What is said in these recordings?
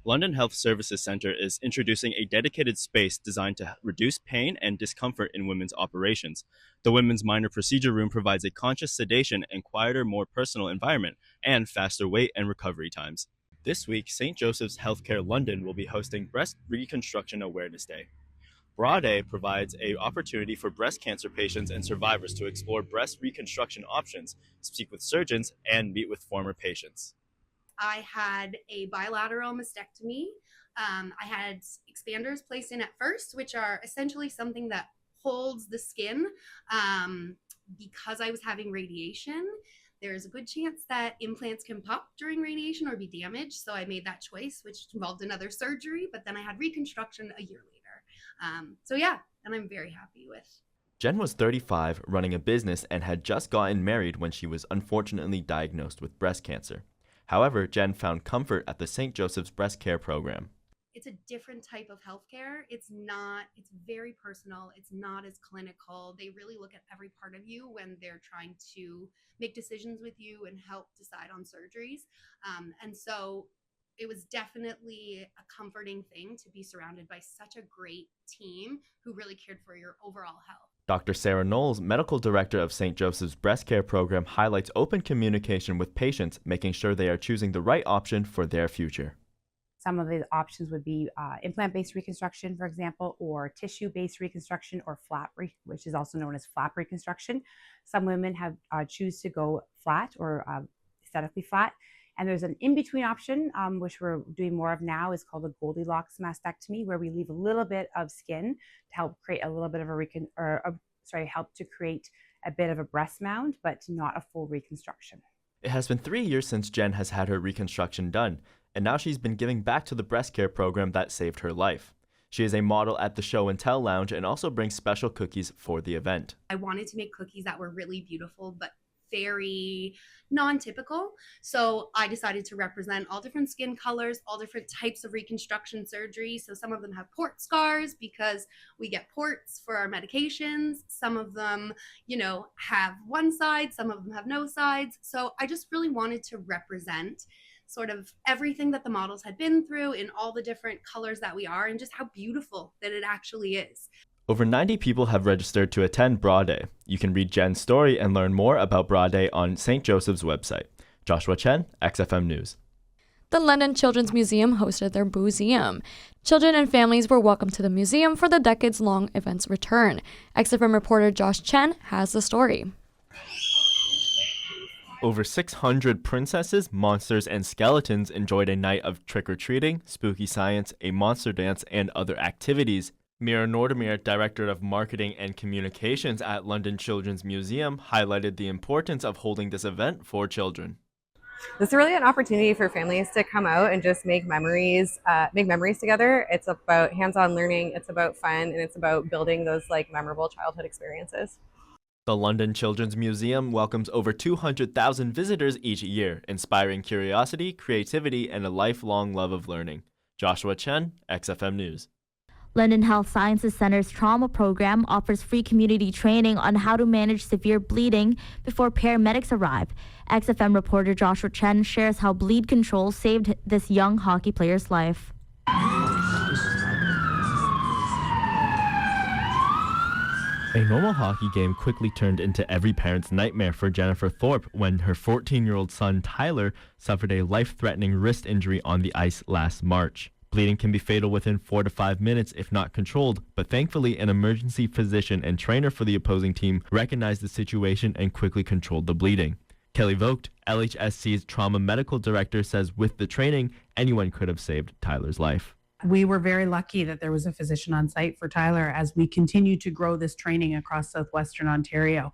London Health Services Centre is introducing a dedicated space designed to reduce pain and discomfort in women's operations. The women's minor procedure room provides a conscious sedation and quieter, more personal environment, and faster wait and recovery times. This week, St. Joseph's Healthcare London will be hosting Breast Reconstruction Awareness Day. Bra Day provides an opportunity for breast cancer patients and survivors to explore breast reconstruction options, speak with surgeons, and meet with former patients. I had a bilateral mastectomy. I had expanders placed in at first, which are essentially something that holds the skin. Because I was having radiation, there's a good chance that implants can pop during radiation or be damaged. So I made that choice, which involved another surgery, but then I had reconstruction a year later. And I'm very happy with. Jen was 35, running a business, and had just gotten married when she was unfortunately diagnosed with breast cancer. However, Jen found comfort at the St. Joseph's Breast Care Program. It's a different type of healthcare. It's very personal. It's not as clinical. They really look at every part of you when they're trying to make decisions with you and help decide on surgeries. And so it was definitely a comforting thing to be surrounded by such a great team who really cared for your overall health. Dr. Sarah Knowles, medical director of St. Joseph's Breast Care Program, highlights open communication with patients, making sure they are choosing the right option for their future. Some of the options would be implant-based reconstruction, for example, or tissue-based reconstruction, or which is also known as flap reconstruction. Some women have choose to go flat or aesthetically flat. And there's an in-between option, which we're doing more of now, is called a Goldilocks mastectomy, where we leave a little bit of skin to help create a little bit of help to create a bit of a breast mound, but not a full reconstruction. It has been 3 years since Jen has had her reconstruction done, and now she's been giving back to the breast care program that saved her life. She is a model at the Show and Tell Lounge and also brings special cookies for the event. I wanted to make cookies that were really beautiful, but very non-typical. So I decided to represent all different skin colors, all different types of reconstruction surgery. So some of them have port scars because we get ports for our medications. Some of them, have one side, some of them have no sides. So I just really wanted to represent sort of everything that the models had been through in all the different colors that we are and just how beautiful that it actually is. Over 90 people have registered to attend Bra Day. You can read Jen's story and learn more about Bra Day on St. Joseph's website. Joshua Chen, XFM News. The London Children's Museum hosted their Boozeum. Children and families were welcome to the museum for the decades-long event's return. XFM reporter Josh Chen has the story. Over 600 princesses, monsters, and skeletons enjoyed a night of trick-or-treating, spooky science, a monster dance, and other activities. Mira Nordemir, Director of Marketing and Communications at London Children's Museum, highlighted the importance of holding this event for children. This is really an opportunity for families to come out and just make memories together. It's about hands-on learning, it's about fun, and it's about building those memorable childhood experiences. The London Children's Museum welcomes over 200,000 visitors each year, inspiring curiosity, creativity, and a lifelong love of learning. Joshua Chen, XFM News. London Health Sciences Center's trauma program offers free community training on how to manage severe bleeding before paramedics arrive. XFM reporter Joshua Chen shares how bleed control saved this young hockey player's life. A normal hockey game quickly turned into every parent's nightmare for Jennifer Thorpe when her 14-year-old son Tyler suffered a life-threatening wrist injury on the ice last March. Bleeding can be fatal within 4 to 5 minutes if not controlled, but thankfully an emergency physician and trainer for the opposing team recognized the situation and quickly controlled the bleeding. Kelly Vogt, LHSC's trauma medical director, says with the training, anyone could have saved Tyler's life. We were very lucky that there was a physician on site for Tyler as we continue to grow this training across southwestern Ontario.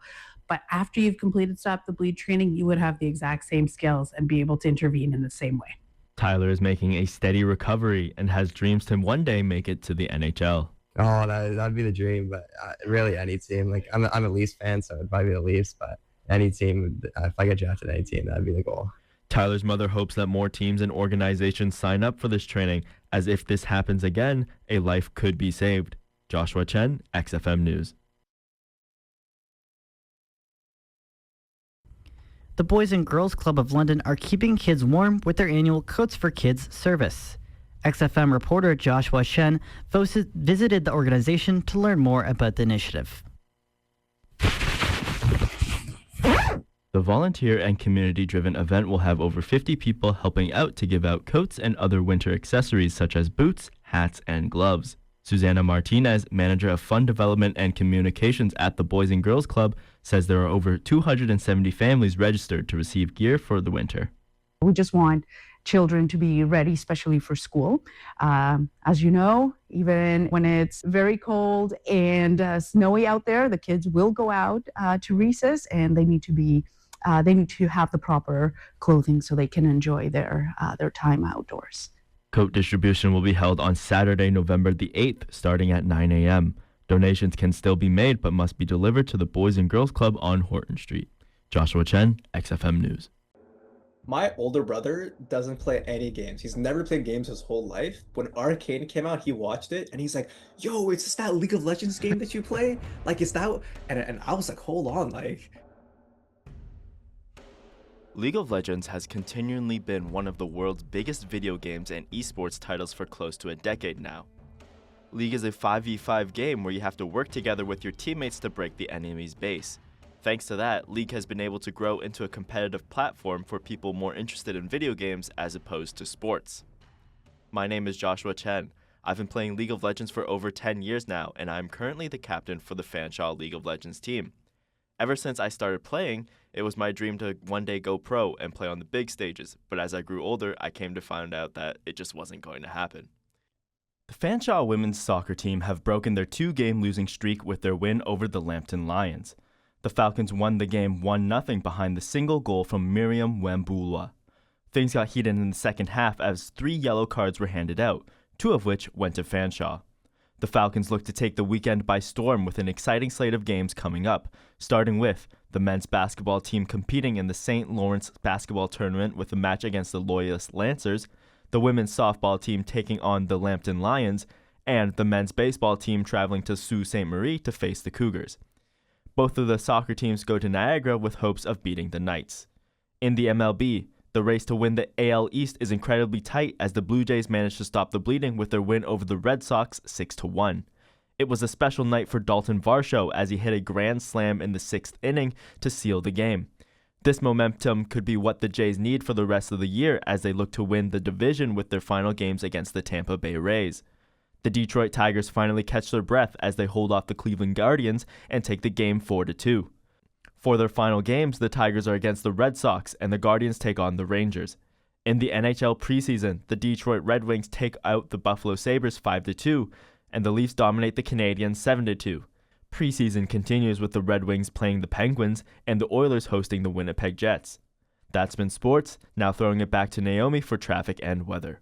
But after you've completed Stop the Bleed training, you would have the exact same skills and be able to intervene in the same way. Tyler is making a steady recovery and has dreams to one day make it to the NHL. Oh, that'd be the dream, but really any team. I'm a Leafs fan, so it'd probably be the Leafs, but any team, if I get drafted any team, that'd be the goal. Tyler's mother hopes that more teams and organizations sign up for this training, as if this happens again, a life could be saved. Joshua Chen, XFM News. The Boys and Girls Club of London are keeping kids warm with their annual Coats for Kids service. XFM reporter Joshua Chen visited the organization to learn more about the initiative. The volunteer and community-driven event will have over 50 people helping out to give out coats and other winter accessories such as boots, hats, and gloves. Susanna Martinez, manager of fund development and communications at the Boys and Girls Club, says there are over 270 families registered to receive gear for the winter. We just want children to be ready, especially for school. As you know, even when it's very cold and snowy out there, the kids will go out to recess, and they need to have the proper clothing so they can enjoy their time outdoors. Coat distribution will be held on Saturday, November the 8th, starting at 9 a.m. Donations can still be made but must be delivered to the Boys and Girls Club on Horton Street. Joshua Chen, XFM News. My older brother doesn't play any games. He's never played games his whole life. When Arcane came out, he watched it and he's like, yo, it's just that League of Legends game that you play? Like, is that... And I was like, hold on, like... League of Legends has continually been one of the world's biggest video games and esports titles for close to a decade now. League is a 5v5 game where you have to work together with your teammates to break the enemy's base. Thanks to that, League has been able to grow into a competitive platform for people more interested in video games as opposed to sports. My name is Joshua Chen. I've been playing League of Legends for over 10 years now, and I'm currently the captain for the Fanshawe League of Legends team. Ever since I started playing, it was my dream to one day go pro and play on the big stages, but as I grew older, I came to find out that it just wasn't going to happen. The Fanshawe women's soccer team have broken their 2-game losing streak with their win over the Lambton Lions. The Falcons won the game 1-0 behind the single goal from Miriam Wambulwa. Things got heated in the second half as 3 yellow cards were handed out, 2 of which went to Fanshawe. The Falcons look to take the weekend by storm with an exciting slate of games coming up, starting with the men's basketball team competing in the St. Lawrence basketball tournament with a match against the Loyalist Lancers, the women's softball team taking on the Lambton Lions, and the men's baseball team traveling to Sault Ste. Marie to face the Cougars. Both of the soccer teams go to Niagara with hopes of beating the Knights. In the MLB, the race to win the AL East is incredibly tight as the Blue Jays managed to stop the bleeding with their win over the Red Sox 6-1. It was a special night for Dalton Varsho as he hit a grand slam in the 6th inning to seal the game. This momentum could be what the Jays need for the rest of the year as they look to win the division with their final games against the Tampa Bay Rays. The Detroit Tigers finally catch their breath as they hold off the Cleveland Guardians and take the game 4-2. For their final games, the Tigers are against the Red Sox and the Guardians take on the Rangers. In the NHL preseason, the Detroit Red Wings take out the Buffalo Sabres 5-2, and the Leafs dominate the Canadiens 7-2. Preseason continues with the Red Wings playing the Penguins and the Oilers hosting the Winnipeg Jets. That's been sports. Now throwing it back to Naomi for traffic and weather.